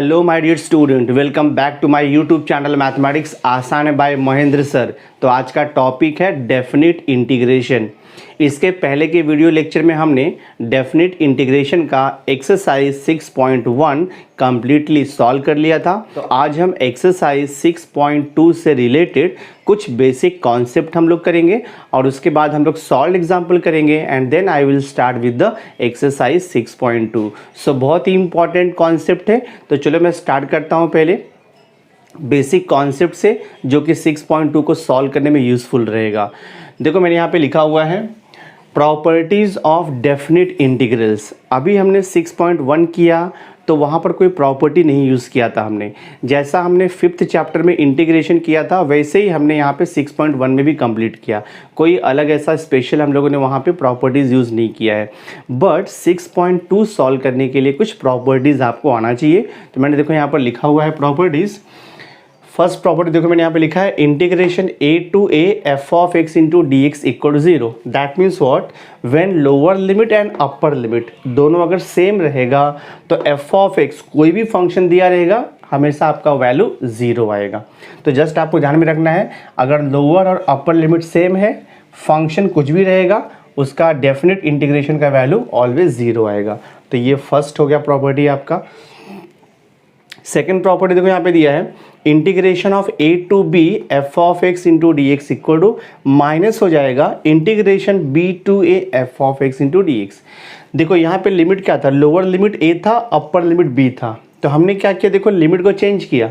Hello my dear student, welcome back to my YouTube channel mathematics आसान है bye Mahendra sir. तो आज का टॉपिक है डेफिनिट इंटीग्रेशन। इसके पहले के वीडियो लेक्चर में हमने डेफिनिट इंटीग्रेशन का एक्सरसाइज 6.1 कंप्लीटली सॉल्व कर लिया था। तो आज हम एक्सरसाइज 6.2 से रिलेटेड कुछ बेसिक कॉन्सेप्ट हम लोग करेंगे और उसके बाद हम लोग सॉल्व एग्जाम्पल करेंगे and then I will start with the exercise 6.2। So बहुत ही इंपॉर्टेंट कॉन्सेप्ट है। तो चलो मैं स्टार्ट करता हूँ पहले बेसिक कॉन्सेप्ट से, जो कि 6.2 को सॉल्व करने में यूज़फुल रहेगा। देखो मैंने यहाँ पे लिखा हुआ है प्रॉपर्टीज़ ऑफ डेफिनिट इंटीग्रल्स। अभी हमने 6.1 किया तो वहाँ पर कोई प्रॉपर्टी नहीं यूज़ किया था हमने। जैसा हमने 5th चैप्टर में इंटीग्रेशन किया था वैसे ही हमने यहाँ पे 6.1 में भी कंप्लीट किया। कोई अलग ऐसा स्पेशल हम लोगों ने वहाँ पे प्रॉपर्टीज़ यूज़ नहीं किया है। बट 6.2 सॉल्व करने के लिए कुछ प्रॉपर्टीज़ आपको आना चाहिए। तो मैंने देखो यहाँ पर लिखा हुआ है प्रॉपर्टीज़। फर्स्ट प्रॉपर्टी देखो मैंने यहाँ पे लिखा है integration a to a f of x into dx equal to 0। That means what, when lower limit and upper limit दोनों अगर सेम रहेगा तो f of x कोई भी फंक्शन दिया रहेगा हमेशा आपका वैल्यू 0 आएगा। तो जस्ट आपको ध्यान में रखना है, अगर लोअर और अपर लिमिट सेम है, फंक्शन कुछ भी रहेगा, उसका डेफिनेट इंटीग्रेशन का वैल्यू ऑलवेज 0 आएगा। तो ये फर्स्ट हो गया प्रॉपर्टी आपका। सेकेंड प्रॉपर्टी देखो यहाँ पे दिया है integration of a to b f of x into d x equal to minus हो जाएगा integration b to a f of x into d x. देखो यहाँ पे लिमिट क्या था, लोअर लिमिट a था, अपर लिमिट b था। तो हमने क्या किया, देखो लिमिट को चेंज किया।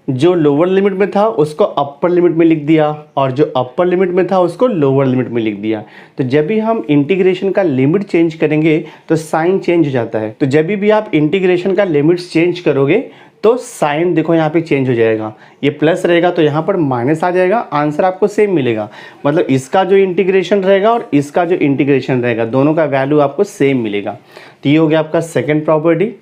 जो लोअर लिमिट में था उसको अपर लिमिट में लिख दिया और जो अपर लिमिट में था उसको लोअर लिमिट में लिख दिया। तो जब भी हम इंटीग्रेशन का लिमिट चेंज करेंगे तो साइन चेंज हो जाता है। तो जब भी आप इंटीग्रेशन का लिमिट्स चेंज करोगे तो साइन देखो यहाँ पे चेंज हो जाएगा। ये प्लस रहेगा तो यहाँ पर माइनस आ जाएगा, आंसर आपको सेम मिलेगा। मतलब इसका जो इंटीग्रेशन रहेगा और इसका जो इंटीग्रेशन रहेगा दोनों का वैल्यू आपको सेम मिलेगा। तो ये हो गया आपका सेकेंड प्रॉपर्टी।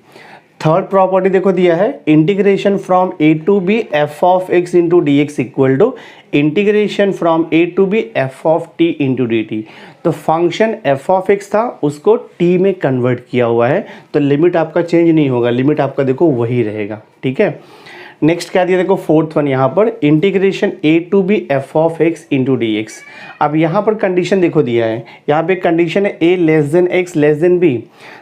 थर्ड प्रॉपर्टी देखो दिया है integration from a to b f of x into d x equal to integration from a to b f of t into d t. तो फंक्शन f ऑफ x था उसको t में convert किया हुआ है, तो लिमिट आपका change नहीं होगा, लिमिट आपका देखो वही रहेगा। ठीक है, नेक्स्ट क्या दिया देखो फोर्थ वन यहाँ पर integration a to b f of x into d x. अब यहाँ पर कंडीशन देखो दिया है, यहाँ पे कंडीशन है a less than x less than b।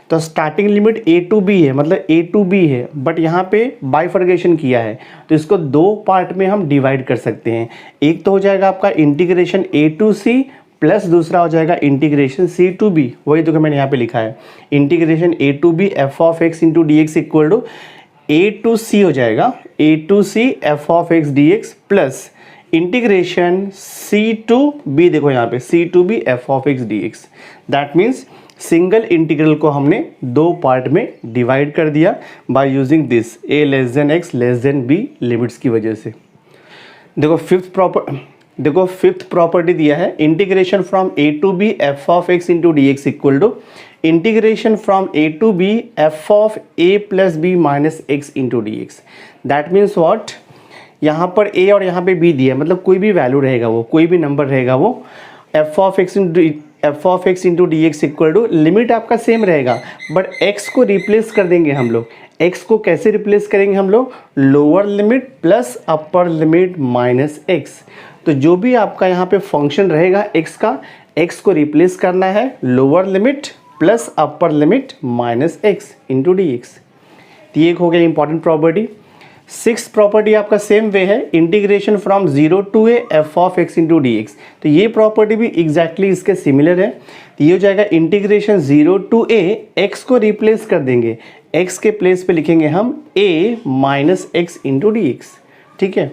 तो starting limit a to b है, मतलब a टू b है, बट यहाँ पे बाइफर्गेशन किया है तो इसको दो पार्ट में हम डिवाइड कर सकते हैं। एक तो हो जाएगा आपका integration a to c plus दूसरा हो जाएगा इंटीग्रेशन c टू b। वही तो मैंने यहाँ पे लिखा है integration a to b f of x into d x equal to a to c हो जाएगा a to c f of x d x plus integration c to b, देखो यहाँ पे c to b f of x d x. That means single integral को हमने दो part में divide कर दिया by using this a less than x less than b limits की वजह से। देखो फिफ्थ प्रॉपर्टी दिया है integration from a to b f of x into d x equal to integration from a to b f of a plus b minus x into d x. That means what, यहाँ पर a और यहाँ पे b दिया, मतलब कोई भी value रहेगा, वो कोई भी नंबर रहेगा, वो f of x into d x equal to limit आपका सेम रहेगा, बट x को रिप्लेस कर देंगे हम लोग। x को कैसे रिप्लेस करेंगे हम लोग, lower limit plus upper limit minus x। तो जो भी आपका यहाँ पे फंक्शन रहेगा x का, x को रिप्लेस करना है lower limit plus upper limit minus x into d x. तो ये एक हो गया इंपॉर्टेंट प्रॉपर्टी। सिक्स प्रॉपर्टी आपका सेम वे है integration from 0 to a f of x into d x. तो ये प्रॉपर्टी भी एग्जैक्टली इसके सिमिलर है। तो ये हो जाएगा इंटीग्रेशन 0 टू a, x को रिप्लेस कर देंगे, x के प्लेस पे लिखेंगे हम a minus x into d x. ठीक है,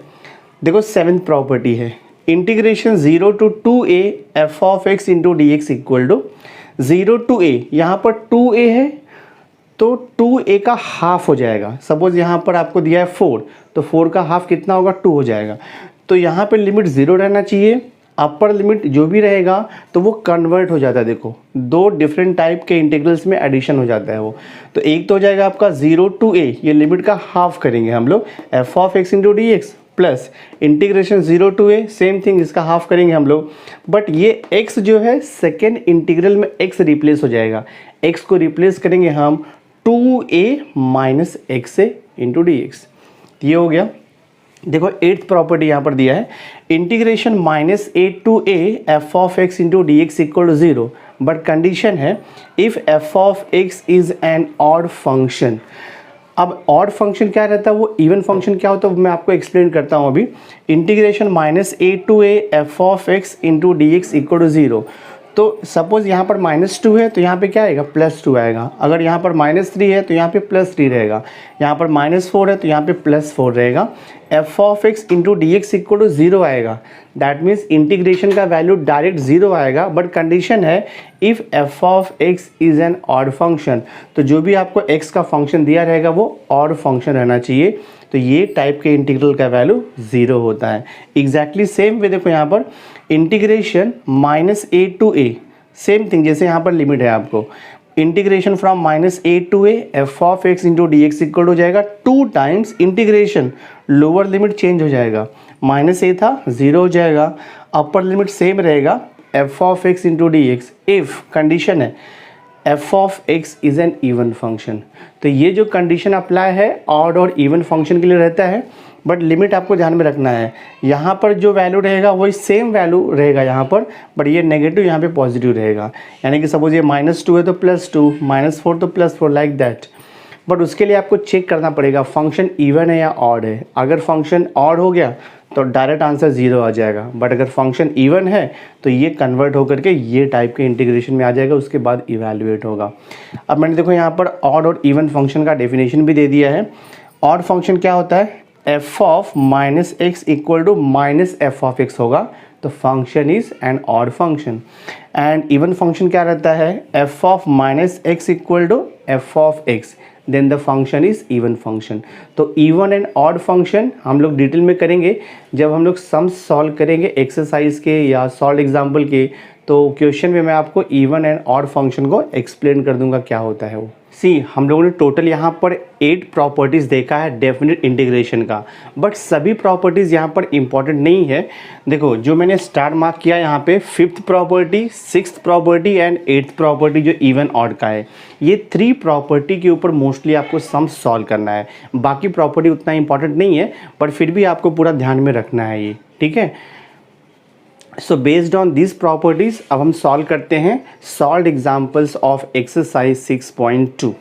देखो सेवेंथ प्रॉपर्टी है integration 0 to 2a f of x into d x equal to 0 to a, यहाँ पर 2a है तो 2a का हाफ हो जाएगा। सपोज यहाँ पर आपको दिया है 4, तो 4 का हाफ कितना होगा, 2 हो जाएगा। तो यहाँ पे लिमिट 0 रहना चाहिए, अपर लिमिट जो भी रहेगा तो वो कन्वर्ट हो जाता है। देखो दो डिफरेंट टाइप के इंटीग्रल्स में एडिशन हो जाता है वो। तो एक तो हो जाएगा आपका 0 टू a, ये लिमिट का हाफ करेंगे हम लोग f of x into d x plus integration 0 to a, same thing इसका हाफ करेंगे हम लोग। बट ये x जो है सेकेंड इंटीग्रल में x रिप्लेस हो जाएगा, x को रिप्लेस करेंगे हम 2a माइनस x से इंटू डी एक्स। ये हो गया। देखो एट्थ प्रॉपर्टी यहाँ पर दिया है, integration minus a to a f of x into d x equal to 0, but condition है if f of x is an odd function. अब ऑड फंक्शन क्या रहता है, वो इवन फंक्शन क्या होता है, मैं आपको एक्सप्लेन करता हूँ अभी। Integration minus a to a f of x into d x equal to 0। तो सपोज यहाँ पर -2 है तो यहाँ पे क्या आएगा, +2 आएगा। अगर यहाँ पर -3 है तो यहाँ पे +3 रहेगा। यहाँ पर -4 है तो यहाँ पे +4 रहेगा। F of x into d x equal to 0 आएगा। दैट मीन्स इंटीग्रेशन का वैल्यू डायरेक्ट 0 आएगा, बट कंडीशन है if f of x is an odd function. तो जो भी आपको एक्स का फंक्शन दिया रहेगा वो ऑड फंक्शन रहना चाहिए। तो ये टाइप के इंटीग्रल का वैल्यू 0 होता है। एग्जैक्टली सेम वे देखो यहाँ पर integration minus a to a, same thing जैसे यहाँ पर लिमिट है आपको, integration from minus a to a f of x into d x equal हो जाएगा 2 times integration, lower limit change हो जाएगा, -a था 0 हो जाएगा, अपर लिमिट सेम रहेगा f of x into d x. If condition है f of x is an even function. तो ये जो कंडीशन अप्लाई है ऑड और इवन फंक्शन के लिए रहता है, बट लिमिट आपको ध्यान में रखना है। यहाँ पर जो वैल्यू रहेगा वही सेम वैल्यू रहेगा यहाँ पर, बट ये नेगेटिव यहाँ पे पॉजिटिव रहेगा। यानी कि सपोज ये -2 है तो +2, -4 तो +4, लाइक दैट। बट उसके लिए आपको चेक करना पड़ेगा फंक्शन इवन है या ऑड है। अगर फंक्शन ऑड हो गया तो डायरेक्ट आंसर 0 आ जाएगा, बट अगर फंक्शन इवन है तो ये कन्वर्ट होकर के ये टाइप के इंटीग्रेशन में आ जाएगा, उसके बाद इवैल्यूएट होगा। अब मैंने देखो यहाँ पर ऑड और इवन फंक्शन का डेफिनेशन भी दे दिया है। ऑड फंक्शन क्या होता है, f of minus x equal to minus f of x होगा, तो function is an odd function. And even function क्या रहता है, f of minus x equal to f of x, then the function is even function. तो even and odd function हम लोग detail में करेंगे जब हम लोग सम्स सॉल्व करेंगे एक्सरसाइज के या सॉल्व एग्जाम्पल के। तो क्वेश्चन में मैं आपको इवन एंड ऑड फंक्शन को एक्सप्लेन कर दूंगा क्या होता है वो। सी हम लोगों ने टोटल यहाँ पर 8 प्रॉपर्टीज़ देखा है डेफिनेट इंटीग्रेशन का, बट सभी प्रॉपर्टीज़ यहाँ पर इंपॉर्टेंट नहीं है। देखो जो मैंने स्टार मार्क किया यहाँ पे 5th property, 6th property and 8th property जो इवन ऑड का है, ये 3 प्रॉपर्टी के ऊपर मोस्टली आपको सम सॉल्व करना है। बाकी प्रॉपर्टी उतना इंपॉर्टेंट नहीं है, बट फिर भी आपको पूरा ध्यान में रखना है ये, ठीक है। So based on this properties अब हम सॉल्व करते हैं सॉल्व एग्जाम्पल्स ऑफ एक्सरसाइज 6.2।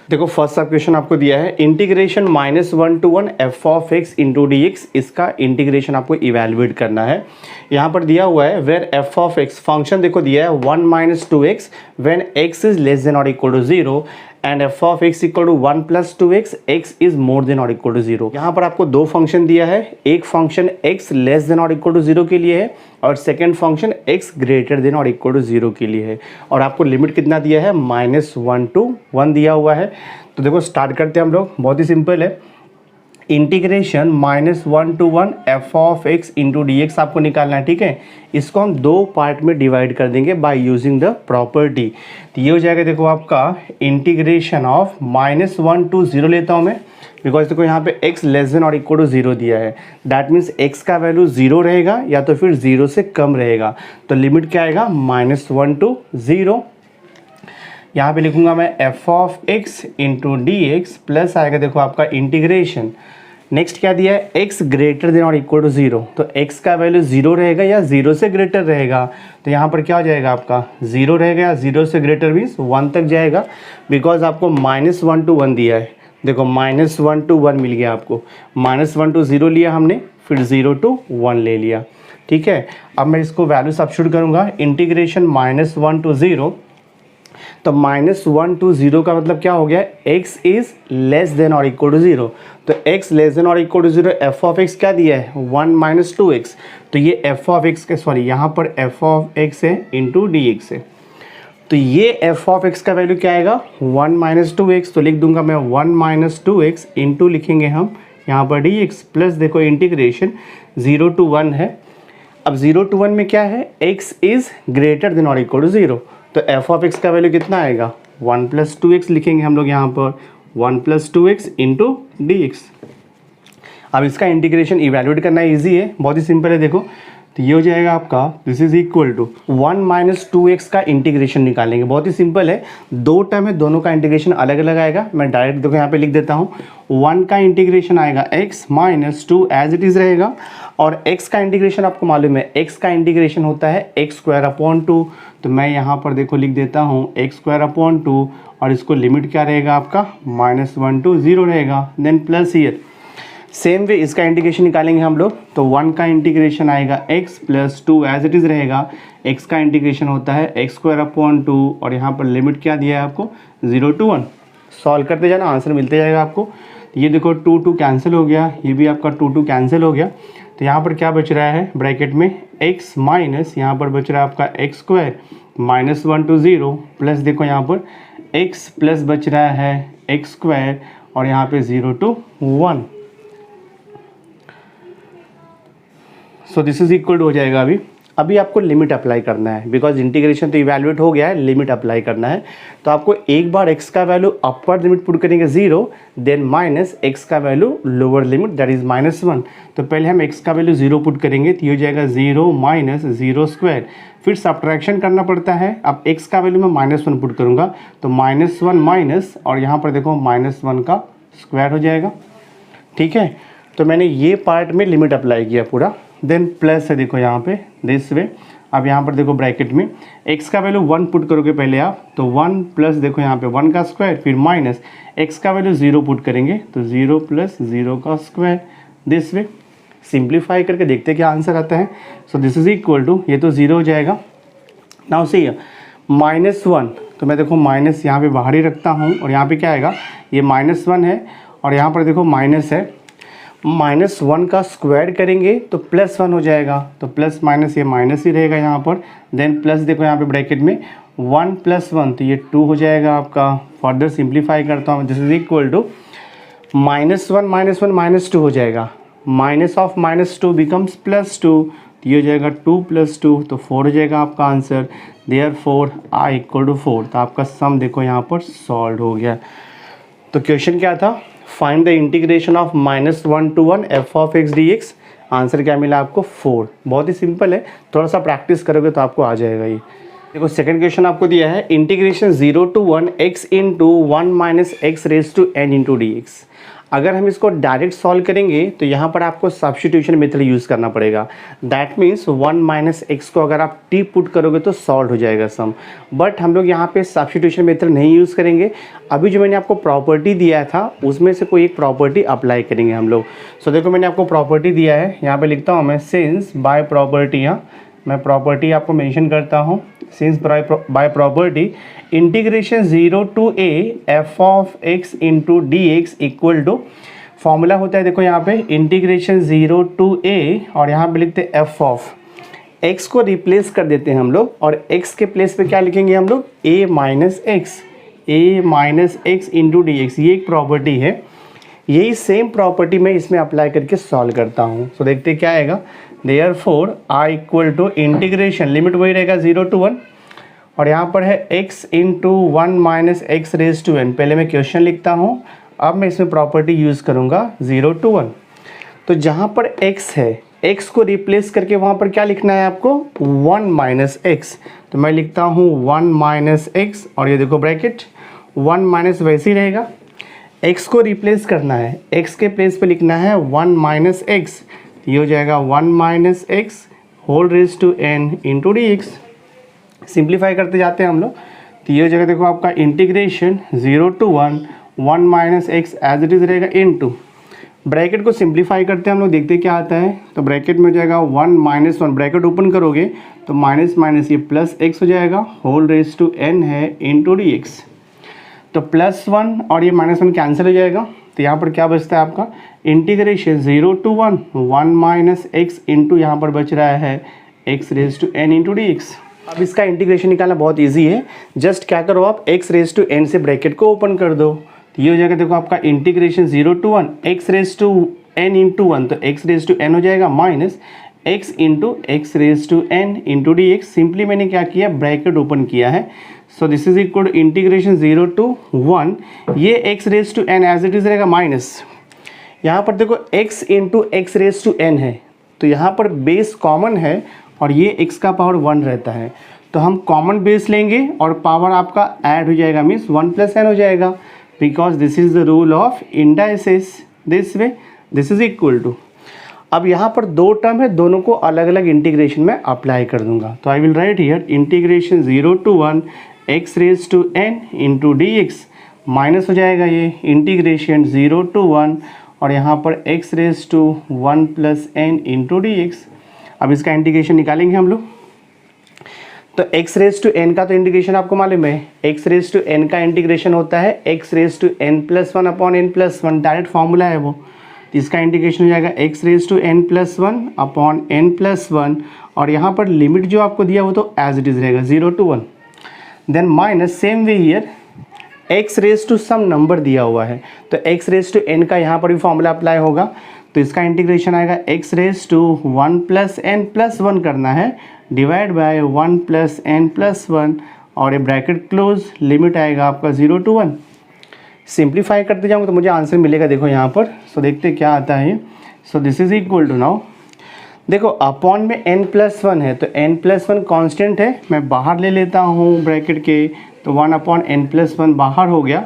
देखो फर्स्ट सब क्वेश्चन आपको दिया है integration -1 to 1 f of x into d x, इसका इंटीग्रेशन आपको इवेल्युएट करना है। यहाँ पर दिया हुआ है where f of x function देखो दिया है 1 - 2x when x is less than और equal to 0 and f of x equal to 1 + 2x, x is more than और इक्वल टू 0। यहाँ पर आपको 2 फंक्शन दिया है, एक फंक्शन x लेस देन और इक्वल टू 0 के लिए है और second function x greater than और इक्वल टू 0 के लिए है। और आपको लिमिट कितना दिया है, -1 to 1 दिया हुआ है। तो देखो स्टार्ट करते हैं हम लोग, बहुत ही सिंपल है। Integration -1 to 1 f of x into d x आपको निकालना है, ठीक है। इसको हम 2 पार्ट में डिवाइड कर देंगे बाय यूजिंग द प्रॉपर्टी। तो ये हो जाएगा देखो आपका इंटीग्रेशन ऑफ -1 to 0 लेता हूँ मैं, बिकॉज देखो यहाँ पे x लेस देन और इक्वल टू 0 दिया है। दैट मीन्स x का वैल्यू 0 रहेगा या तो फिर 0 से कम रहेगा। तो लिमिट क्या आएगा, -1 to 0। यहाँ पे लिखूंगा मैं F of x into d x plus आएगा देखो आपका इंटीग्रेशन। नेक्स्ट क्या दिया है, x ग्रेटर देन और इक्वल टू 0, तो x का वैल्यू 0 रहेगा या 0 से ग्रेटर रहेगा। तो यहाँ पर क्या हो जाएगा आपका 0 रहेगा या 0 से ग्रेटर मीन्स 1 तक जाएगा, बिकॉज आपको -1 to 1 दिया है। देखो -1 to 1 मिल गया आपको, -1 to 0 लिया हमने, फिर 0 to 1 ले लिया, ठीक है। अब मैं इसको वैल्यू सब्स्टिट्यूट करूँगा, इंटीग्रेशन -1 to 0, तो -1 to 0 का मतलब क्या हो गया, x इज लेस देन और इक्वल टू 0। तो x लेस देन और equal to 0, f of x क्या दिया है 1 - 2x, तो ये एफ ऑफ एक्स के सॉरी यहाँ पर एफ ऑफ एक्स है इंटू डी एक्स है। तो ये एफ ऑफ एक्स का वैल्यू क्या आएगा 1 - 2x, तो लिख दूंगा मैं 1 - 2x इंटू लिखेंगे हम यहाँ पर डी एक्स प्लस देखो इंटीग्रेशन 0 to 1 है। अब 0 to 1 में क्या है, x इज ग्रेटर देन और इक्वल टू 0, तो एफ ऑफ एक्स का वैल्यू कितना आएगा 1 + 2x लिखेंगे हम लोग यहाँ पर 1 + 2x इंटू डी एक्स। अब इसका इंटीग्रेशन इवेल्युएट करना इजी है, बहुत ही सिंपल है। देखो तो ये हो जाएगा आपका, this is equal to 1 minus 2x का इंटीग्रेशन निकालेंगे। बहुत ही सिंपल है, दो टर्म है, दोनों का इंटीग्रेशन अलग अलग आएगा। मैं डायरेक्ट देखो यहाँ पे लिख देता हूँ, 1 का इंटीग्रेशन आएगा x minus 2 as it is रहेगा, और x का इंटीग्रेशन आपको मालूम है, x का इंटीग्रेशन होता है एक्स स्क्वायर अपॉन 2। तो मैं यहाँ पर देखो लिख देता हूँ एक्स स्क्वायर अपॉन 2, और इसको लिमिट क्या रहेगा आपका, -1 to 0 रहेगा, then plus year. Same way इसका इंटीग्रेशन निकालेंगे हम लोग, तो 1 का इंटीग्रेशन आएगा x plus 2 as it is रहेगा, x का इंटीग्रेशन होता है एक्स स्क्वायर अपॉन 2, और यहाँ पर लिमिट क्या दिया है आपको, 0 to 1। सॉल्व करते जाना, आंसर मिलते जाएगा आपको। ये देखो 2 कैंसिल हो गया, ये भी आपका 2 कैंसिल हो गया। तो यहाँ पर क्या बच रहा है ब्रैकेट में, x माइनस यहाँ पर बच रहा है आपका एक्स स्क्वायर -1 to 0, प्लस देखो यहाँ पर x प्लस बच रहा है एक्स स्क्वायर, और यहाँ पे 0 to 1। So this is equal to हो जाएगा। अभी आपको लिमिट अप्लाई करना है, बिकॉज इंटीग्रेशन तो इवैल्यूएट हो गया है, लिमिट अप्लाई करना है। तो आपको एक बार x का वैल्यू अपर लिमिट पुट करेंगे 0, देन माइनस x का value lower limit that is -1। तो पहले हम x का वैल्यू 0 पुट करेंगे, तो ये हो जाएगा 0 माइनस 0 स्क्वायर। फिर सब्ट्रैक्शन करना पड़ता है, अब x का वैल्यू मैं -1 पुट करूँगा, तो -1 माइनस, और यहाँ पर देखो -1 का स्क्वायर हो जाएगा। ठीक है, तो मैंने ये पार्ट में लिमिट अप्लाई किया पूरा, देन प्लस है देखो यहाँ पे दिस वे। अब यहाँ पर देखो ब्रैकेट में x का वैल्यू 1 पुट करोगे पहले आप, तो 1 प्लस देखो यहाँ पे 1 का स्क्वायर, फिर माइनस x का वैल्यू 0 पुट करेंगे, तो 0 प्लस 0 का स्क्वायर, दिस वे। सिंप्लीफाई करके देखते हैं क्या आंसर आता है। So this is equal to, ये तो 0 हो जाएगा। नाउ सी -1, तो मैं देखो माइनस यहाँ पे बाहर ही रखता हूँ, और यहाँ पे क्या आएगा, ये -1 है, और यहाँ पर देखो माइनस है, -1 का स्क्वायर करेंगे तो +1 हो जाएगा, तो प्लस माइनस ये माइनस ही रहेगा यहाँ पर। देन प्लस देखो यहाँ पे ब्रैकेट में 1 + 1, तो ये 2 हो जाएगा आपका। फर्दर सिंप्लीफाई करता हूँ, दिस इज इक्वल टू -1 -2 हो जाएगा, माइनस ऑफ -2 बिकम्स +2, तो ये हो जाएगा 2 + 2, तो 4 हो जाएगा आपका आंसर। Therefore I = 4। तो आपका सम देखो यहाँ पर सॉल्व हो गया। तो क्वेश्चन क्या था, find the integration of -1 to 1 f of x dx। Answer क्या मिला आपको, 4। बहुत ही सिंपल है, थोड़ा सा प्रैक्टिस करोगे तो आपको आ जाएगा ये। देखो सेकंड क्वेश्चन आपको दिया है, integration 0 to 1 x into 1 - x raised to n into dx। अगर हम इसको डायरेक्ट सॉल्व करेंगे तो यहाँ पर आपको सब्स्टिट्यूशन मेथड यूज़ करना पड़ेगा। दैट मीन्स 1 - x को अगर आप t पुट करोगे तो सॉल्व हो जाएगा सम, बट हम लोग यहाँ पे सब्स्टिट्यूशन मेथड नहीं यूज़ करेंगे। अभी जो मैंने आपको प्रॉपर्टी दिया था उसमें से कोई एक प्रॉपर्टी अप्लाई करेंगे हम लोग। सो देखो मैंने आपको प्रॉपर्टी दिया है, यहाँ पे लिखता हूँ मैं, सिंस बाय प्रॉपर्टी। यहाँ मैं प्रॉपर्टी आपको मेंशन करता हूँ, since by property integration 0 to a f of x into dx equal to, formula होता है देखो यहाँ पे इंटीग्रेशन 0 to a, और यहाँ पे लिखते हैं f of x को रिप्लेस कर देते हैं हम लोग, और x के प्लेस पे क्या लिखेंगे हम लोग, a minus x into dx। ये एक प्रॉपर्टी है, यही सेम प्रॉपर्टी मैं इसमें अप्लाई करके सॉल्व करता हूँ। सो देखते हैं क्या आएगा। देयरफॉर I = इंटीग्रेशन, लिमिट वही रहेगा 0 to 1, और यहाँ पर है x into 1 - x raised to n। पहले मैं क्वेश्चन लिखता हूँ, अब मैं इसमें प्रॉपर्टी यूज़ करूँगा 0 to 1। तो जहाँ पर x है, x को रिप्लेस करके वहाँ पर क्या लिखना है आपको, 1 - x। तो मैं लिखता हूँ 1 - x, और ये देखो ब्रैकेट 1 माइनस वैसे ही रहेगा, x को रिप्लेस करना है, x के प्लेस पे लिखना है 1 - x। ये हो जाएगा 1 - x whole raise to n into dx। Simplify करते जाते हैं हम लोग, तो ये जगह देखो आपका integration 0 to 1 x as it is रहेगा इनटू, ब्रैकेट को सिंप्लीफाई करते हैं हम लोग, देखते हैं क्या आता है। तो ब्रैकेट में हो जाएगा 1 - 1, ब्रैकेट ओपन करोगे तो माइनस माइनस ये +x हो जाएगा, होल रेज टू n है इंटू dx। तो +1 और ये -1 कैंसिल हो जाएगा, तो यहाँ पर क्या बचता है आपका, इंटीग्रेशन 0 to 1 x इंटू यहाँ पर बच रहा है x raise to n into dx। अब इसका इंटीग्रेशन निकालना बहुत इजी है, जस्ट क्या करो आप, x रेज टू n से ब्रैकेट को ओपन कर दो, तो ये हो जाएगा देखो आपका integration 0 to 1 x raise to n into 1, तो x रेज टू n हो जाएगा minus x into x raise to n into dx। Simply मैंने क्या किया, ब्रैकेट ओपन किया है। So this is equal to integration 0 to 1, ये x raise to n as it is रहेगा माइनस, यहाँ पर देखो x into x raise to n है, तो यहाँ पर बेस कॉमन है और ये x का पावर 1 रहता है, तो हम कॉमन बेस लेंगे और पावर आपका ऐड हो जाएगा, मीन्स 1 + n हो जाएगा, because this is the rule of indices. This way this is equal to, अब यहाँ पर दो टर्म है, दोनों को अलग अलग इंटीग्रेशन में अप्लाई कर दूंगा। तो I will write here integration 0 to 1 x⁻n into d x, minus हो जाएगा ये इंटीग्रेशन 0 to 1 और यहाँ पर x⁻1 + n into d x. अब इसका इंटीग्रेशन निकालेंगे हम लोग। तो x⁻n का तो इंटीग्रेशन आपको मालूम है, x⁻n का इंटीग्रेशन होता है x⁻n+1 upon n+1, direct formula है वो। तो इसका इंटीग्रेशन हो जाएगा x⁻n+1 अपॉन n+1 और यहाँ पर लिमिट जो आपको दिया वो तो एज इट इज़ रहेगा 0 to 1। Then minus same way here x some number दिया हुआ है, तो x⁻n का यहाँ पर भी फॉर्मूला अप्लाई होगा। तो इसका इंटीग्रेशन आएगा x⁻1 + n+1 करना है, डिवाइड बाय 1 + n+1 और ये ब्रैकेट क्लोज, लिमिट आएगा आपका 0 to 1। सिंप्लीफाई करते जाऊँगा तो मुझे आंसर मिलेगा, देखो यहाँ पर। सो देखते क्या आता है। So this is equal to, now देखो अपॉन में n+1 है, तो n+1 कांस्टेंट है, मैं बाहर ले लेता हूँ ब्रैकेट के, तो 1/n+1 बाहर हो गया।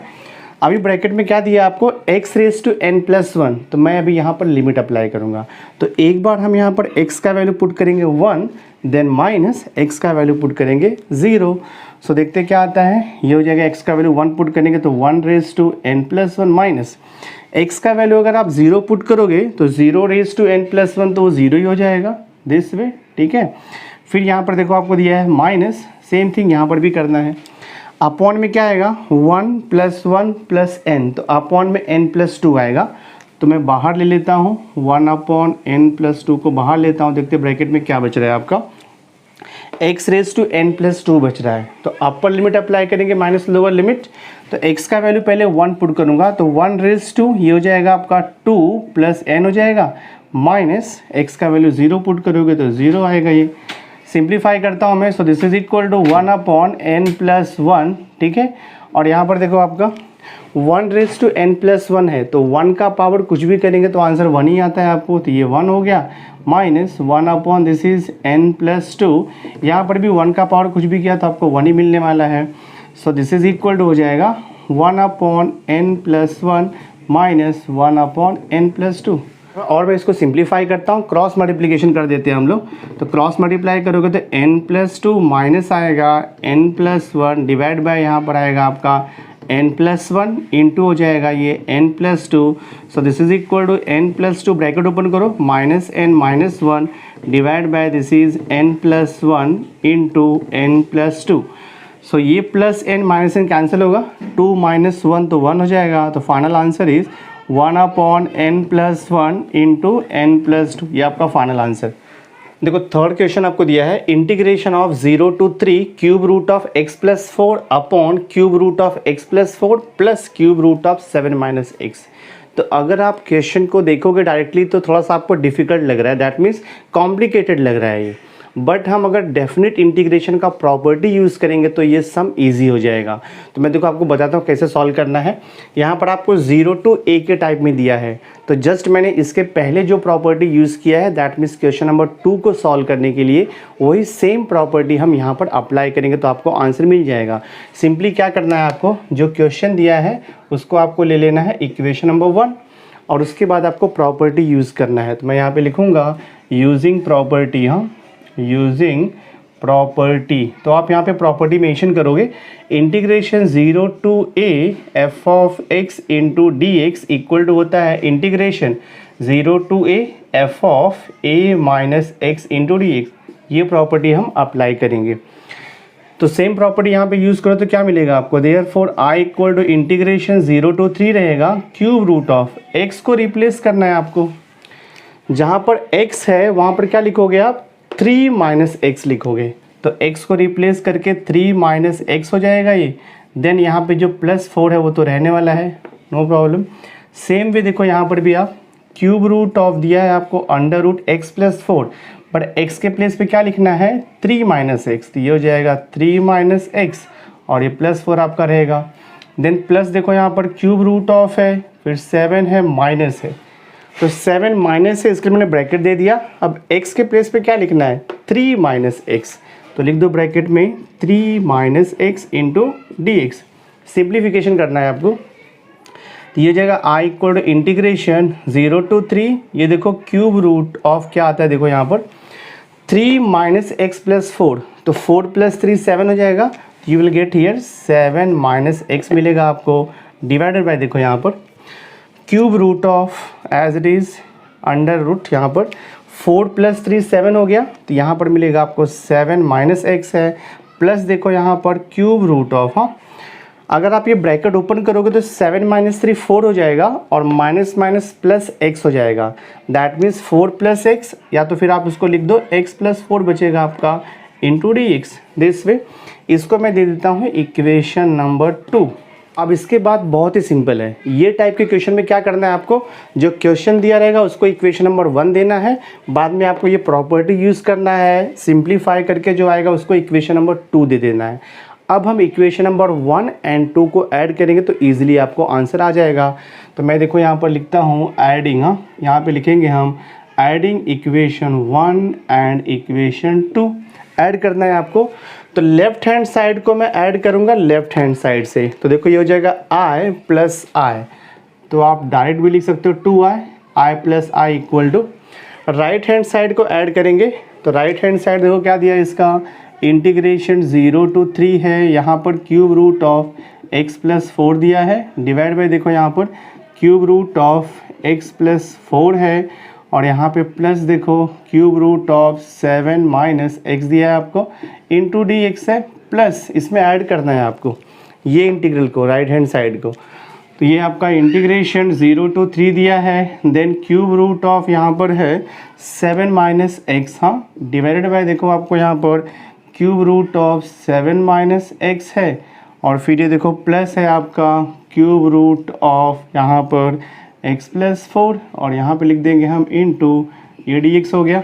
अभी ब्रैकेट में क्या दिया आपको, x⁻n+1, तो मैं अभी यहाँ पर लिमिट अप्लाई करूँगा। तो एक बार हम यहाँ पर x का वैल्यू पुट करेंगे 1, देन माइनस x का वैल्यू पुट करेंगे 0। सो देखते क्या आता है, ये हो जाएगा x का वैल्यू 1 पुट करेंगे तो 1⁻n+1 माइनस x का वैल्यू अगर आप 0 पुट करोगे तो 0⁻n+1 तो वो 0 ही हो जाएगा, दिस वे, ठीक है। फिर यहाँ पर देखो आपको दिया है माइनस, सेम थिंग यहाँ पर भी करना है। अपॉन में क्या आएगा 1 + 1 + n, तो अपॉन में n+2 आएगा, तो मैं बाहर ले लेता हूँ 1/n+2 को बाहर लेता हूँ। देखते ब्रैकेट में क्या बच रहा है आपका, x⁻n+2 बच रहा है। तो अपर लिमिट अप्लाई करेंगे माइनस लोअर लिमिट। तो x का वैल्यू पहले 1 पुट करूँगा, तो 1⁻2 ये हो जाएगा आपका 2 + n हो जाएगा, माइनस x का वैल्यू 0 पुट करोगे तो 0 आएगा। ये सिंप्लीफाई करता हूँ मैं। So this is equal to 1/n+1, ठीक है। और यहाँ पर देखो आपका 1⁻n+1 है, तो 1 का पावर कुछ भी करेंगे तो आंसर 1 ही आता है आपको, तो ये 1 हो गया, माइनस 1/ दिस इज n+2, यहाँ पर भी 1 का पावर कुछ भी किया तो आपको 1 ही मिलने वाला है। So this is equal to हो जाएगा 1/n+1 माइनस 1/n+2। और मैं इसको सिंप्लीफाई करता हूँ, क्रॉस मल्टीप्लिकेशन कर देते हैं हम लोग। तो क्रॉस मल्टीप्लाई करोगे तो n+2 माइनस आएगा n+1 डिवाइड बाय यहाँ पर आएगा आपका n+1 इंटू हो जाएगा ये n+2। So this is equal to n+2 bracket open करो, -n-1 divide by this is n+1 into n+2। सो ये plus n minus n cancel होगा, 2 - 1 तो 1 हो जाएगा। तो final answer is 1/n+1 into n+2, ये आपका फाइनल आंसर। देखो थर्ड क्वेश्चन आपको दिया है, integration of 0 to 3 cube root of x+4 upon cube root of x+4 plus cube root of 7 - x। तो अगर आप क्वेश्चन को देखोगे डायरेक्टली तो थोड़ा सा आपको डिफिकल्ट लग रहा है, दैट मीन्स कॉम्प्लिकेटेड लग रहा है ये। बट हम अगर डेफिनेट इंटीग्रेशन का प्रॉपर्टी यूज़ करेंगे तो ये सम इजी हो जाएगा। तो मैं देखो आपको बताता हूँ कैसे सॉल्व करना है। यहाँ पर आपको 0 to a के टाइप में दिया है, तो जस्ट मैंने इसके पहले जो प्रॉपर्टी यूज़ किया है, दैट मीन्स क्वेश्चन नंबर 2 को सॉल्व करने के लिए वही सेम प्रॉपर्टी हम यहाँ पर अप्लाई करेंगे तो आपको आंसर मिल जाएगा। सिंपली क्या करना है, आपको जो क्वेश्चन दिया है उसको आपको ले लेना है इक्वेशन नंबर 1 और उसके बाद आपको प्रॉपर्टी यूज़ करना है। तो मैं यहाँ पर लिखूँगा यूजिंग प्रॉपर्टी, हाँ यूजिंग प्रॉपर्टी। तो आप यहाँ पे प्रॉपर्टी मेंशन करोगे, integration 0 to a f(x) into d x equal to होता है integration 0 to a f(a - x) into d x. ये प्रॉपर्टी हम अप्लाई करेंगे। तो सेम प्रॉपर्टी यहाँ पे यूज़ करो तो क्या मिलेगा आपको, therefore i equal to integration 0 to 3 रहेगा, क्यूब रूट ऑफ x को रिप्लेस करना है आपको। जहाँ पर x है वहाँ पर क्या लिखोगे आप, 3 - x लिखोगे। तो x को रिप्लेस करके 3 - x हो जाएगा ये। देन यहाँ पे जो +4 है वो तो रहने वाला है, नो प्रॉब्लम। सेम वे देखो यहाँ पर भी आप क्यूब रूट ऑफ दिया है आपको √x+4, बट x के प्लेस पे क्या लिखना है, 3 - x। तो ये हो जाएगा 3 - x और ये +4 आपका रहेगा। देन प्लस देखो यहाँ पर क्यूब रूट ऑफ है, फिर 7 है, माइनस है। तो 7 माइनस है, इसके लिए मैंने ब्रैकेट दे दिया। अब x के प्लेस पे क्या लिखना है, 3 माइनस एक्स, तो लिख दो ब्रैकेट में 3 minus x into d x. Simplification करना है आपको, तो ये जाएगा आई इक्वल टू इंटीग्रेशन 0 to 3, ये देखो क्यूब रूट ऑफ क्या आता है, देखो यहाँ पर 3 माइनस एक्स प्लस 4, तो 4 प्लस 3 7 हो जाएगा। You will get here 7 minus x मिलेगा आपको, डिवाइडेड बाय देखो यहाँ पर cube root of as it is under root, यहाँ पर 4 प्लस 3 7 हो गया, तो यहाँ पर मिलेगा आपको 7 माइनस एक्स है, प्लस देखो यहाँ पर क्यूब रूट ऑफ, हाँ अगर आप ये ब्रैकेट ओपन करोगे तो 7 माइनस 3 4 हो जाएगा और माइनस माइनस प्लस एक्स हो जाएगा। दैट मीन्स 4 प्लस एक्स, या तो फिर आप उसको लिख दो x प्लस 4 बचेगा आपका into d x. This way इसको मैं दे देता हूँ इक्वेशन नंबर 2। अब इसके बाद बहुत ही सिंपल है, ये टाइप के क्वेश्चन में क्या करना है आपको, जो क्वेश्चन दिया रहेगा उसको इक्वेशन नंबर 1 देना है, बाद में आपको ये प्रॉपर्टी यूज़ करना है, सिंप्लीफाई करके जो आएगा उसको इक्वेशन नंबर 2 दे देना है। अब हम इक्वेशन नंबर 1 एंड 2 को ऐड करेंगे तो ईजिली आपको आंसर आ जाएगा। तो मैं देखो यहाँ पर लिखता हूँ एडिंग, हाँ यहाँ पे लिखेंगे हम adding equation 1 and equation 2 add करना है आपको। तो लेफ्ट हैंड साइड को मैं ऐड करूँगा लेफ्ट हैंड साइड से, तो देखो ये हो जाएगा i प्लस आई, तो आप डायरेक्ट भी लिख सकते हो 2i, i plus i equal to, right hand side को ऐड करेंगे तो राइट हैंड साइड देखो क्या दिया है इसका, इंटीग्रेशन 0 to 3 है, यहाँ पर cube root of x plus 4 दिया है, डिवाइड बाई देखो यहाँ पर cube root of x plus 4 है, और यहाँ पे प्लस देखो cube root of 7 minus x दिया है आपको, इंटू डी एक्स है, प्लस इसमें ऐड करना है आपको ये इंटीग्रल को राइट हैंड साइड को। तो ये आपका इंटीग्रेशन 0 to 3 दिया है, देन क्यूब रूट ऑफ यहाँ पर है 7 माइनस एक्स, हाँ डिवाइडेड बाय देखो आपको यहाँ पर cube root of 7 minus x है, और फिर ये देखो प्लस है आपका क्यूब रूट ऑफ यहाँ पर x प्लस 4, और यहाँ पे लिख देंगे हम इनटू ये डी एक्स हो गया।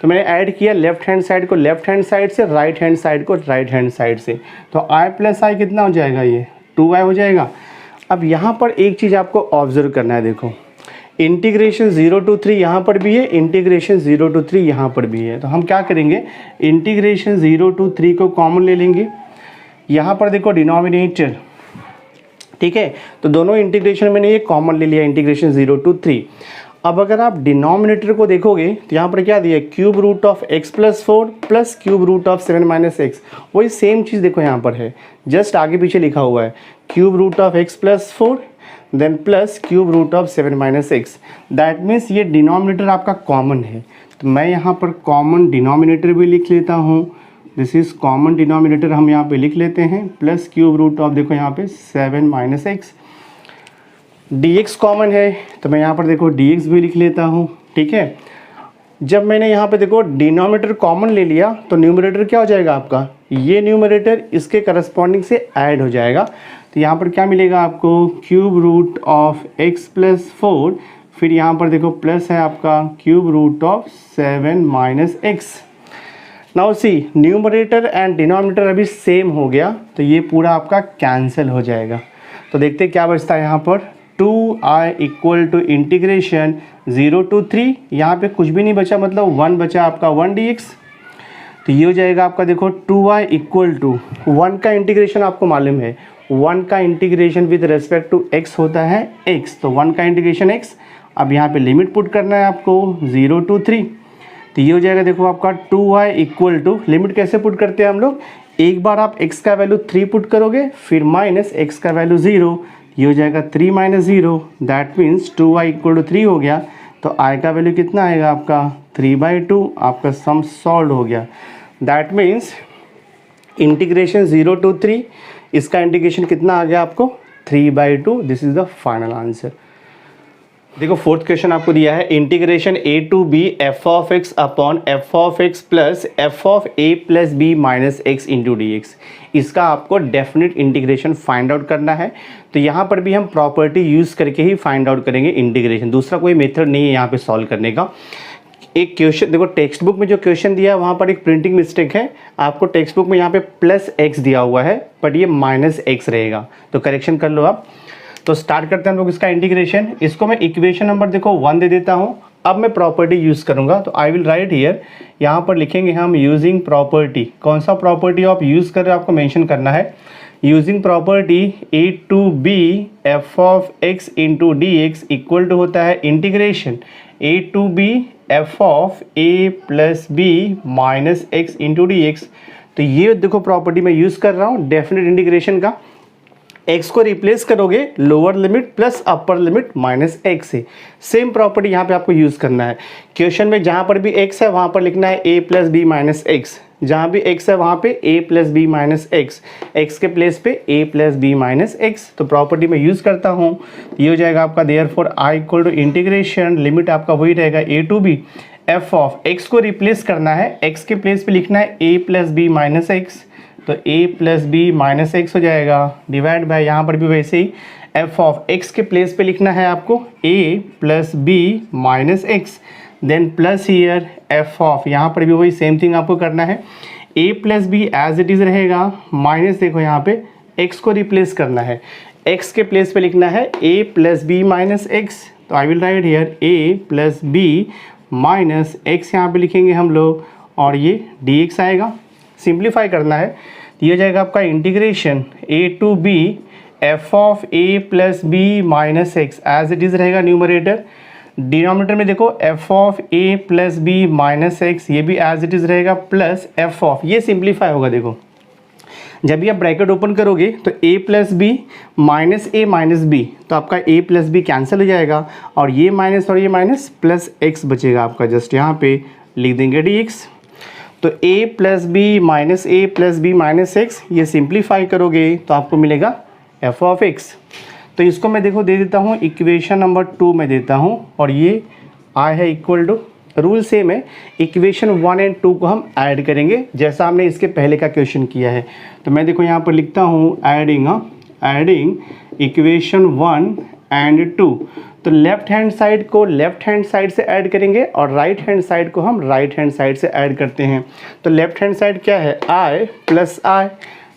तो मैंने ऐड किया लेफ्ट हैंड साइड को लेफ्ट हैंड साइड से, राइट हैंड साइड को राइट हैंड साइड से, तो i प्लस आई कितना हो जाएगा, ये 2i हो जाएगा। अब यहाँ पर एक चीज़ आपको ऑब्जर्व करना है, देखो इंटीग्रेशन 0 to 3 यहाँ पर भी है, इंटीग्रेशन 0 to 3 यहाँ पर भी है, तो हम क्या करेंगे इंटीग्रेशन 0 to 3 को कॉमन ले लेंगे, यहाँ पर देखो डिनोमिनेटर, ठीक है, तो दोनों इंटीग्रेशन मैंने ये कॉमन ले लिया इंटीग्रेशन 0 to 3। अब अगर आप डिनोमिनेटर को देखोगे तो यहाँ पर क्या दिया, cube root of x plus 4 plus cube root of 7 minus x, वही सेम चीज़ देखो यहाँ पर है, जस्ट आगे पीछे लिखा हुआ है cube root of x plus 4 then plus cube root of 7 minus x. That means ये डिनोमिनेटर आपका कॉमन है, तो मैं यहाँ पर कॉमन डिनोमिनेटर भी लिख लेता हूँ, दिस इज़ कॉमन डिनोमिनेटर हम यहाँ पे लिख लेते हैं, प्लस क्यूब रूट ऑफ देखो यहाँ पे 7 minus x, D x common है तो मैं यहाँ पर देखो डी एक्स भी लिख लेता हूँ, ठीक है। जब मैंने यहाँ पे देखो डिनोमिनेटर कॉमन ले लिया तो न्यूमरेटर क्या हो जाएगा आपका, ये न्यूमरेटर इसके करस्पॉन्डिंग से ऐड हो जाएगा, तो यहाँ पर क्या मिलेगा आपको cube root of x plus 4, फिर यहाँ पर देखो प्लस है आपका cube root of 7 minus x. Now see numerator and denominator अभी सेम हो गया, तो ये पूरा आपका कैंसिल हो जाएगा। तो देखते क्या बचता है यहाँ पर 2i equal to integration 0 to 3, यहाँ पे कुछ भी नहीं बचा, मतलब 1 बचा आपका 1 dx, तो ये हो जाएगा आपका देखो 2i इक्वल टू 1 का इंटीग्रेशन आपको मालूम है, 1 का integration with respect to x होता है x, तो 1 का इंटीग्रेशन x। अब यहाँ पे लिमिट पुट करना है आपको 0 to 3, तो ये हो जाएगा देखो आपका 2i इक्वल टू, लिमिट कैसे पुट करते हैं हम लोग, एक बार आप x का वैल्यू 3 पुट करोगे फिर माइनस x का वैल्यू 0, ये हो जाएगा 3 minus 0, that means 2i equal to 3 हो गया, तो i का वैल्यू कितना आएगा आपका 3/2, आपका सम सॉल्व हो गया। दैट मीन्स इंटीग्रेशन 0 to 3, इसका इंटीग्रेशन कितना आ गया आपको 3/2, this is the final answer. देखो फोर्थ क्वेश्चन आपको दिया है integration a to b f of x upon f of x plus f of a plus b minus x into d x, इसका आपको डेफिनेट इंटीग्रेशन फाइंड आउट करना है। तो यहाँ पर भी हम प्रॉपर्टी यूज़ करके ही फाइंड आउट करेंगे इंटीग्रेशन, दूसरा कोई मेथड नहीं है यहाँ पे सॉल्व करने का। एक क्वेश्चन देखो टेक्स्ट बुक में जो क्वेश्चन दिया है वहाँ पर एक प्रिंटिंग मिस्टेक है, आपको टेक्स्ट बुक में यहाँ पे प्लस x दिया हुआ है बट ये माइनस x रहेगा, तो करेक्शन कर लो आप। तो स्टार्ट करते हैं हम लोग इसका इंटीग्रेशन। इसको मैं इक्वेशन नंबर देखो 1 दे देता हूँ। अब मैं प्रॉपर्टी यूज़ करूँगा, तो आई विल राइट हियर, यहाँ पर लिखेंगे हम यूजिंग प्रॉपर्टी। कौन सा प्रॉपर्टी आप यूज़ कर रहे हो आपको मेंशन करना है। Using property a to B f of x into d x equal to होता है integration a to B f of a plus b minus x into d x. तो ये देखो प्रॉपर्टी मैं यूज़ कर रहा हूँ डेफिनेट इंटीग्रेशन का। x को रिप्लेस करोगे lower limit plus upper limit minus x से। सेम प्रॉपर्टी यहाँ पे आपको यूज़ करना है। क्वेश्चन में जहाँ पर भी x है वहाँ पर लिखना है a plus b minus x, जहाँ भी x है वहाँ पे a plus b minus x, x के प्लेस पे a plus b minus x. तो प्रॉपर्टी में यूज़ करता हूँ, ये हो जाएगा आपका therefore i equal to integration limit आपका वही रहेगा a to B f of x को रिप्लेस करना है, x के प्लेस पे लिखना है a plus b minus x, तो a plus b minus x हो जाएगा डिवाइड बाय यहाँ पर भी वैसे ही f ऑफ x के प्लेस पे लिखना है आपको a plus b minus x, then plus here f of यहाँ पर भी वही सेम थिंग आपको करना है, a plus b as it is रहेगा माइनस देखो यहाँ पे x को रिप्लेस करना है, x के प्लेस पे लिखना है a plus b minus x, तो I will write here a plus b minus x यहाँ पे लिखेंगे हम लोग और ये dx आएगा। सिंप्लीफाई करना है तो ये हो जाएगा आपका integration a to B f of a plus b minus x as it is रहेगा न्यूमरेटर। डिनोमिनेटर में देखो f of a plus b minus x, ये भी एज इट इज़ रहेगा प्लस एफ ऑफ, ये सिंप्लीफाई होगा। देखो जब भी आप ब्रैकेट ओपन करोगे तो a plus b minus a minus b, तो आपका a प्लस बी कैंसिल हो जाएगा और ये माइनस प्लस x बचेगा आपका, जस्ट यहाँ पे लिख देंगे dx। तो a plus b minus a plus b minus x, ये सिंप्लीफाई करोगे तो आपको मिलेगा f ऑफ x। तो इसको मैं देखो दे देता हूँ इक्वेशन नंबर 2 में देता हूँ और ये I है इक्वल टू, रूल सेम है, इक्वेशन 1 एंड 2 को हम ऐड करेंगे जैसा हमने इसके पहले का क्वेश्चन किया है। तो मैं देखो यहाँ पर लिखता हूँ एडिंग इक्वेशन 1 एंड 2। तो लेफ्ट हैंड साइड को लेफ्ट हैंड साइड से ऐड करेंगे और राइट हैंड साइड को हम राइट हैंड साइड से ऐड करते हैं। तो लेफ्ट हैंड साइड क्या है i प्लस i,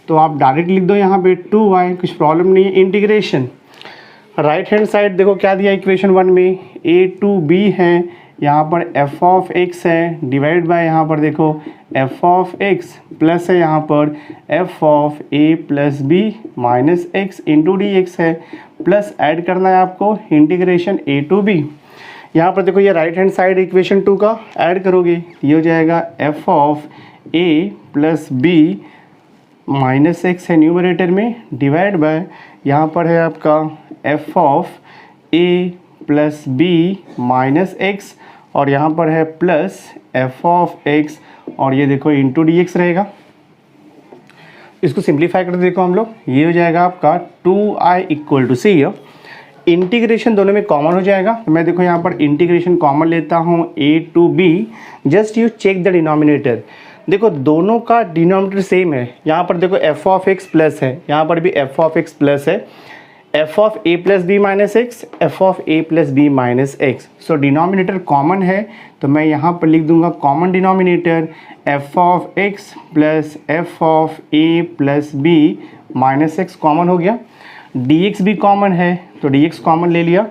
तो आप डायरेक्ट लिख दो यहाँ पे 2i, कुछ प्रॉब्लम नहीं है। इंटीग्रेशन राइट हैंड साइड देखो क्या दिया इक्वेशन 1 में a टू b है, यहाँ पर f ऑफ x है डिवाइड बाय यहाँ पर देखो f ऑफ x प्लस है यहाँ पर f of a plus b minus x into d x है, प्लस ऐड करना है आपको इंटीग्रेशन a टू b। यहाँ पर देखो ये राइट हैंड साइड इक्वेशन 2 का ऐड करोगे, ये हो जाएगा f of a plus b minus x है न्यूमरेटर में डिवाइड बाय यहाँ पर है आपका f of a plus b minus x और यहाँ पर है प्लस एफ ऑफ एक्स और ये देखो इंटू डी एक्स रहेगा। इसको सिंप्लीफाई करते देखो हम लोग, ये हो जाएगा आपका 2i equal to C, integration दोनों में कॉमन हो जाएगा। तो मैं देखो यहाँ पर इंटीग्रेशन कॉमन लेता हूँ a to b, just you check the denominator. देखो दोनों का डिनोमिनेटर सेम है, यहाँ पर देखो f ऑफ x प्लस है, यहाँ पर भी f ऑफ x प्लस है, f of a plus b minus x, f of a plus b minus x. So denominator common है तो मैं यहाँ पर लिख दूंगा common denominator f of x plus f of a plus b minus x common हो गया। dx भी कॉमन है तो dx कॉमन ले लिया।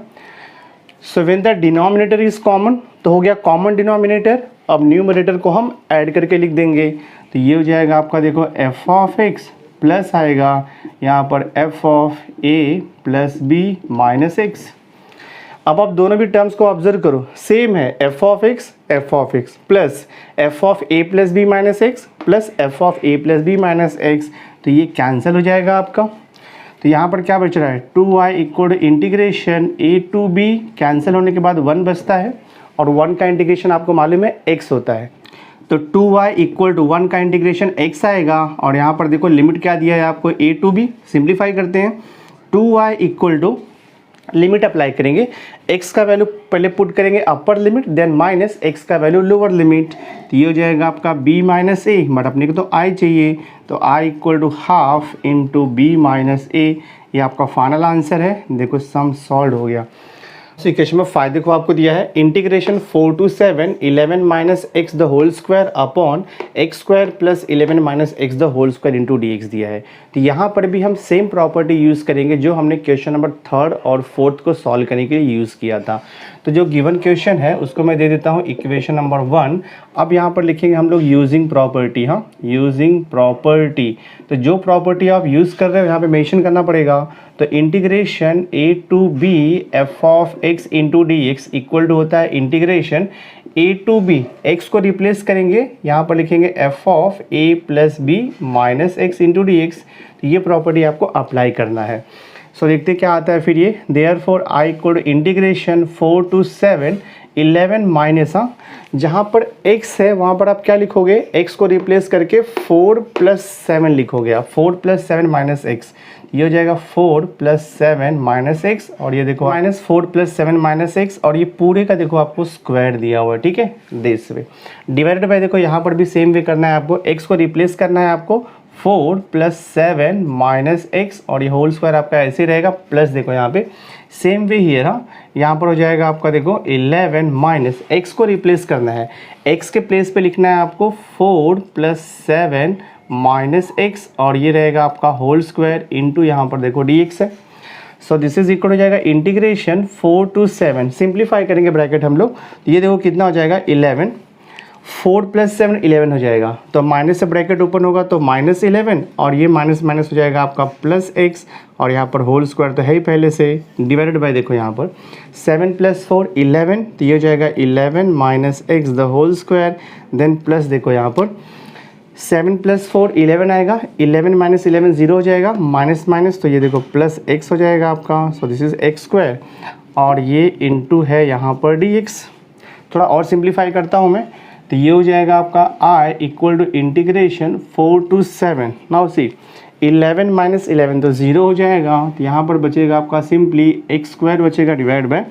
So when the denominator is common तो हो गया कॉमन डिनोमिनेटर। अब न्यूमरेटर को हम ऐड करके लिख देंगे, तो ये हो जाएगा आपका देखो f ऑफ x प्लस आएगा यहाँ पर f of a plus b minus x. अब आप दोनों भी टर्म्स को ऑब्जर्व करो, सेम है f of x plus f of a plus b minus x plus f of a plus b minus x, तो ये कैंसिल हो जाएगा आपका। तो यहाँ पर क्या बच रहा है 2i equal integration a to b, cancel होने के बाद 1 बचता है और 1 का इंटीग्रेशन आपको मालूम है x होता है। तो 2y इक्वल टू 1 का इंटीग्रेशन x आएगा और यहाँ पर देखो लिमिट क्या दिया है आपको a टू b। सिंप्लीफाई करते हैं, 2y equal to limit apply करेंगे, x का वैल्यू पहले पुट करेंगे upper limit then minus x का वैल्यू लोअर लिमिट, तो ये हो जाएगा आपका b माइनस ए, बट अपने को तो i चाहिए तो i equal to half into b minus a, ये आपका फाइनल आंसर है। देखो सम सॉल्व हो गया। इक्वेशन में फायदे को आपको दिया है integration 4 to 7 11 minus x the whole square upon x square plus 11 minus x the whole square into d x दिया है। तो यहाँ पर भी हम सेम प्रॉपर्टी यूज़ करेंगे जो हमने क्वेश्चन नंबर 3rd और 4th को सॉल्व करने के लिए यूज़ किया था। तो जो गिवन क्वेश्चन है उसको मैं दे देता हूँ इक्वेशन नंबर 1। अब यहाँ पर लिखेंगे हम लोग यूजिंग प्रॉपर्टी। हाँ, यूजिंग प्रॉपर्टी। तो जो प्रॉपर्टी आप यूज़ कर रहे हो यहाँ पे मेंशन करना पड़ेगा। तो integration a to b f of x into d x equal to होता है integration a to b, x को रिप्लेस करेंगे, यहाँ पर लिखेंगे f of a plus b minus x into d x. तो ये प्रॉपर्टी आपको अप्लाई करना है। सो देखते क्या आता है फिर ये। Therefore I equal to integration 4 to 7 11 minus, हाँ जहाँ पर x है वहाँ पर आप क्या लिखोगे, x को रिप्लेस करके 4 + 7 लिखोगे आप। 4 + 7 माइनस एक्स, ये हो जाएगा 4 + 7 माइनस एक्स। और ये देखो माइनस 4 + 7 माइनस एक्स, और ये पूरे का देखो आपको स्क्वायर दिया हुआ है। ठीक है, दिस वे डिवाइडेड बाय, देखो यहाँ पर भी सेम वे करना है आपको। x को रिप्लेस करना है आपको 4 + 7 माइनस एक्स, और ये होल स्क्वायर आपका ऐसे ही रहेगा प्लस, देखो यहाँ पे सेम वे हियर। हाँ, यहाँ पर हो जाएगा आपका देखो 11 माइनस एक्स को रिप्लेस करना है, x के प्लेस पे लिखना है आपको 4 + 7 माइनस एक्स, और ये रहेगा आपका होल स्क्वायर इंटू यहाँ पर देखो डी एक्स है। सो दिस इज इक्वल हो जाएगा इंटीग्रेशन 4 to 7, सिंप्लीफाई करेंगे ब्रैकेट हम लोग। तो ये देखो कितना हो जाएगा 11, 4 + 7 11 हो जाएगा। तो माइनस से ब्रैकेट ओपन होगा तो -11, और ये माइनस माइनस हो जाएगा आपका प्लस एक्स, और यहाँ पर होल स्क्वायर तो है ही पहले से, डिवाइडेड बाय देखो यहाँ पर 7 + 4 11, तो ये हो जाएगा 11 minus x the whole square, then plus देखो यहाँ पर 7 + 4 11 आएगा, 11 माइनस 11 0 हो जाएगा, माइनस माइनस तो ये देखो प्लस एक्स हो जाएगा आपका। सो दिस इज एक्स स्क्वायर, और ये इंटू है यहाँ पर डी एक्स। थोड़ा और सिंप्लीफाई करता हूँ मैं, तो ये हो जाएगा आपका I equal to integration 4 to 7। Now see 11 minus 11 तो 0 हो जाएगा, तो यहाँ पर बचेगा आपका सिंपली एक्स स्क्वायर बचेगा divide by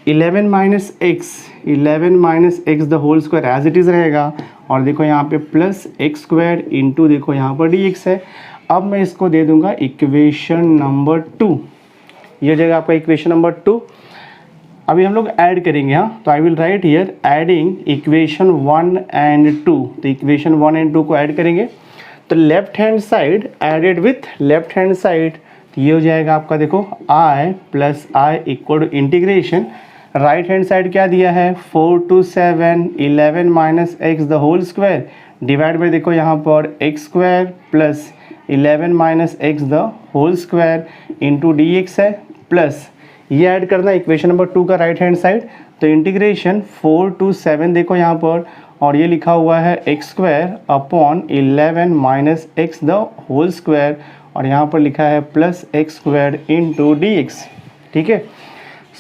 11 minus x the whole square as it is रहेगा, और देखो यहाँ पे प्लस एक्स स्क्वायर इंटू देखो यहाँ पर डी एक्स है। अब मैं इसको दे दूंगा इक्वेशन नंबर 2, ये हो जाएगा आपका इक्वेशन नंबर 2। अभी हम लोग ऐड करेंगे। हाँ, तो I will write here adding equation 1 and 2। तो इक्वेशन 1 and 2 को ऐड करेंगे, तो left hand side added with left hand side, तो ये हो जाएगा आपका देखो i + i equal to integration, right hand side क्या दिया है 4 to 7 11 minus x the whole square, divide by देखो यहाँ पर x square plus 11 minus x the whole square into d x है, प्लस ये ऐड करना इक्वेशन नंबर 2 का राइट हैंड साइड। तो इंटीग्रेशन 4 to 7 देखो यहाँ पर, और ये लिखा हुआ है x square upon 11 minus x the whole square, और यहाँ पर लिखा है plus x square into d x. ठीक है,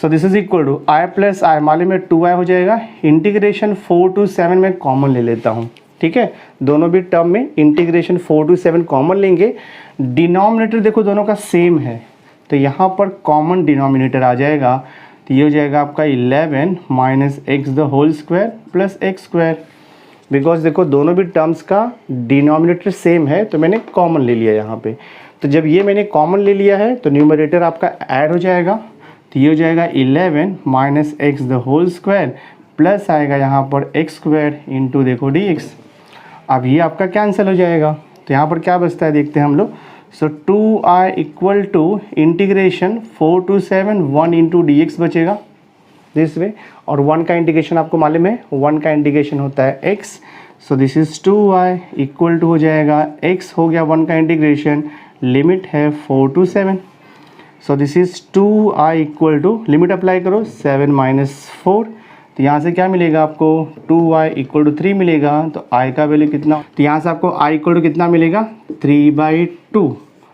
so this is equal to i + i, मालूम में 2i हो जाएगा। इंटीग्रेशन 4 to 7 में कॉमन ले लेता हूँ। ठीक है, दोनों भी टर्म में इंटीग्रेशन 4 to 7 कॉमन लेंगे। डिनोमिनेटर देखो दोनों का सेम है, तो यहाँ पर कॉमन डिनोमिनेटर आ जाएगा, तो ये हो जाएगा आपका 11 minus x the whole square plus x square. Because देखो दोनों भी टर्म्स का डिनोमिनेटर सेम है, तो मैंने कॉमन ले लिया यहाँ पे। तो जब ये मैंने कॉमन ले लिया है तो न्यूमरेटर आपका ऐड हो जाएगा, तो ये हो जाएगा 11 minus x the whole square plus आएगा यहाँ पर एक्स स्क्वायर इंटू देखो डी एक्स। अब ये आपका कैंसिल हो जाएगा, तो यहाँ पर क्या बचता है देखते हैं हम लोग। So 2i equal to integration 4 to 7 1 into d x बचेगा दिस वे, और 1 का इंटीग्रेशन आपको मालूम है 1 का इंटीग्रेशन होता है x। So this is 2i equal to हो जाएगा x हो गया 1 का इंटीग्रेशन, लिमिट है 4 to 7। So this is 2i equal to, limit apply करो 7 माइनस 4, तो यहाँ से क्या मिलेगा आपको 2y इक्वल टू 3 मिलेगा। तो i का वैल्यू कितना, तो यहाँ से आपको i इक्वल टू कितना मिलेगा 3/2।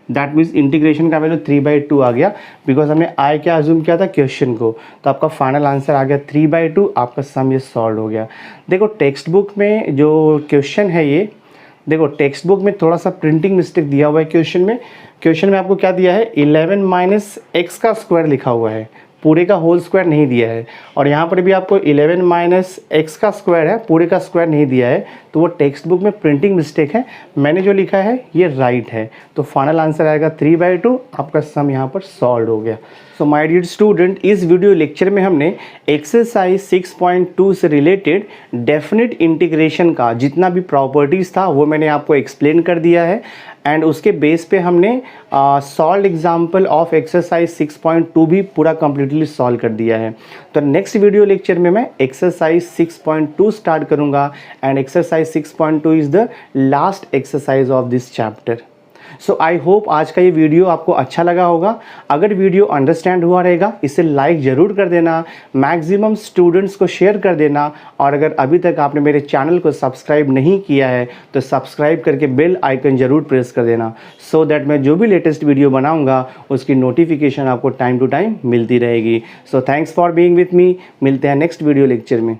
दैट मीन्स इंटीग्रेशन का वैल्यू 3/2 आ गया, बिकॉज हमने i क्या अज्यूम किया था क्वेश्चन को। तो आपका फाइनल आंसर आ गया 3/2, आपका सम ये सॉल्व हो गया। देखो टेक्स्ट बुक में जो क्वेश्चन है ये, देखो टेक्स्ट बुक में थोड़ा सा प्रिंटिंग मिस्टेक दिया हुआ है क्वेश्चन में आपको क्या दिया है 11 माइनस एक्स का स्क्वायर लिखा हुआ है, पूरे का होल स्क्वायर नहीं दिया है। और यहाँ पर भी आपको 11 माइनस एक्स का स्क्वायर है, पूरे का स्क्वायर नहीं दिया है, तो वो टेक्स्ट बुक में प्रिंटिंग मिस्टेक है। मैंने जो लिखा है ये राइट है, तो फाइनल आंसर आएगा 3/2, आपका सम यहाँ पर सॉल्व हो गया। तो माय डियर स्टूडेंट, इस वीडियो लेक्चर में हमने एक्सरसाइज 6.2 से रिलेटेड डेफिनेट इंटीग्रेशन का जितना भी प्रॉपर्टीज़ था वो मैंने आपको एक्सप्लेन कर दिया है एंड उसके बेस पे हमने सॉल्व एग्जाम्पल ऑफ एक्सरसाइज 6.2 भी पूरा कम्प्लीटली सॉल्व कर दिया है। तो नेक्स्ट वीडियो लेक्चर में मैं एक्सरसाइज 6.2 स्टार्ट करूँगा and exercise 6.2 is the last exercise of this chapter. So I hope आज का ये वीडियो आपको अच्छा लगा होगा। अगर वीडियो अंडरस्टैंड हुआ रहेगा इसे लाइक ज़रूर कर देना, मैक्सिमम स्टूडेंट्स को शेयर कर देना और अगर अभी तक आपने मेरे चैनल को सब्सक्राइब नहीं किया है तो सब्सक्राइब करके बेल आइकन ज़रूर प्रेस कर देना सो दैट मैं जो भी लेटेस्ट वीडियो बनाऊंगा उसकी नोटिफिकेशन आपको टाइम टू टाइम मिलती रहेगी। So thanks for being with me. मिलते हैं नेक्स्ट वीडियो लेक्चर में।